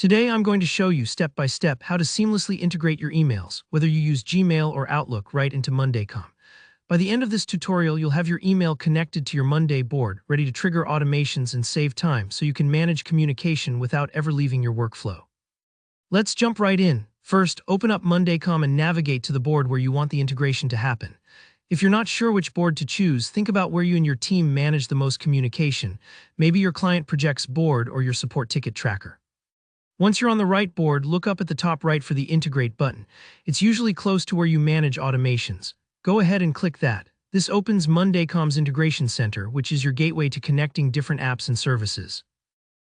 Today I'm going to show you step by step how to seamlessly integrate your emails, whether you use Gmail or Outlook, right into Mondaycom. By the end of this tutorial, you'll have your email connected to your Monday board, ready to trigger automations and save time so you can manage communication without ever leaving your workflow. Let's jump right in. First, open up Mondaycom and navigate to the board where you want the integration to happen. If you're not sure which board to choose, think about where you and your team manage the most communication. Maybe your client projects board or your support ticket tracker. Once you're on the right board, look up at the top right for the Integrate button. It's usually close to where you manage automations. Go ahead and click that. This opens Mondaycom's Integration Center, which is your gateway to connecting different apps and services.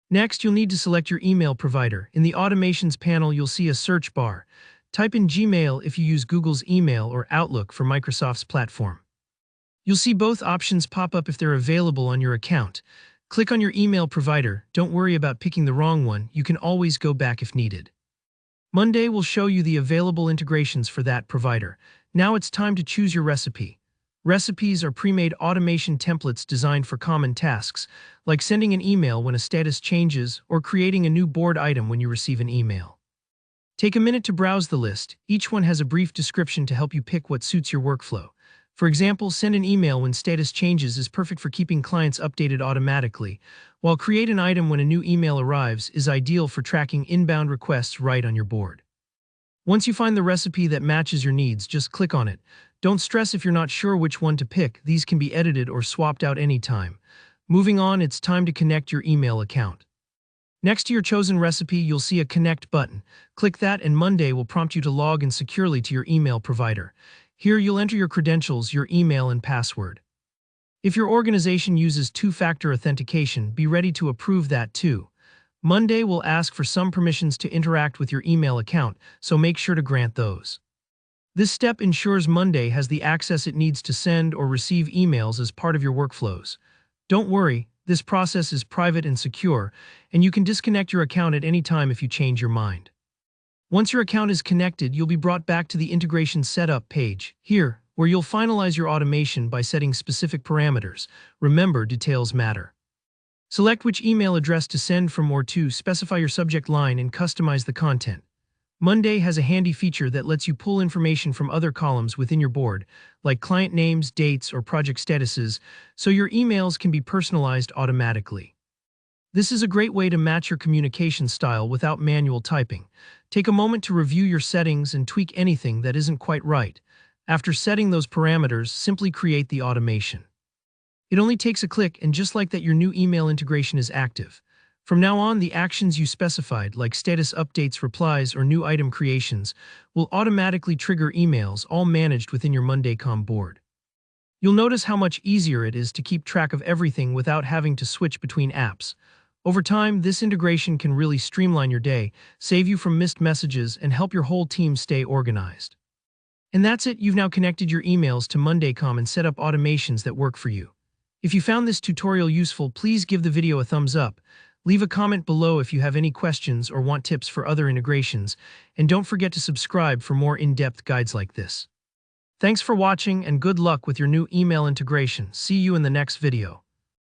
Next, you'll need to select your email provider. In the Automations panel, you'll see a search bar. Type in Gmail if you use Google's email or Outlook for Microsoft's platform. You'll see both options pop up if they're available on your account. Click on your email provider. Don't worry about picking the wrong one. You can always go back if needed. Monday will show you the available integrations for that provider. Now it's time to choose your recipe. Recipes are pre-made automation templates designed for common tasks, like sending an email when a status changes or creating a new board item when you receive an email. Take a minute to browse the list. Each one has a brief description to help you pick what suits your workflow. For example, send an email when status changes is perfect for keeping clients updated automatically, while create an item when a new email arrives is ideal for tracking inbound requests right on your board. Once you find the recipe that matches your needs, just click on it. Don't stress if you're not sure which one to pick. These can be edited or swapped out anytime. Moving on, it's time to connect your email account. Next to your chosen recipe, you'll see a Connect button. Click that and Monday will prompt you to log in securely to your email provider. Here you'll enter your credentials, your email and password. If your organization uses two-factor authentication, be ready to approve that too. Monday will ask for some permissions to interact with your email account, so make sure to grant those. This step ensures Monday has the access it needs to send or receive emails as part of your workflows. Don't worry, this process is private and secure, and you can disconnect your account at any time if you change your mind. Once your account is connected, you'll be brought back to the Integration Setup page, here, where you'll finalize your automation by setting specific parameters. Remember, details matter. Select which email address to send from or to, specify your subject line, and customize the content. Monday has a handy feature that lets you pull information from other columns within your board, like client names, dates, or project statuses, so your emails can be personalized automatically. This is a great way to match your communication style without manual typing. Take a moment to review your settings and tweak anything that isn't quite right. After setting those parameters, simply create the automation. It only takes a click, and just like that, your new email integration is active. From now on, the actions you specified, like status updates, replies, or new item creations, will automatically trigger emails, all managed within your Mondaycom board. You'll notice how much easier it is to keep track of everything without having to switch between apps. Over time, this integration can really streamline your day, save you from missed messages, and help your whole team stay organized. And that's it, you've now connected your emails to Mondaycom and set up automations that work for you. If you found this tutorial useful, please give the video a thumbs up. Leave a comment below if you have any questions or want tips for other integrations, and don't forget to subscribe for more in-depth guides like this. Thanks for watching and good luck with your new email integration. See you in the next video.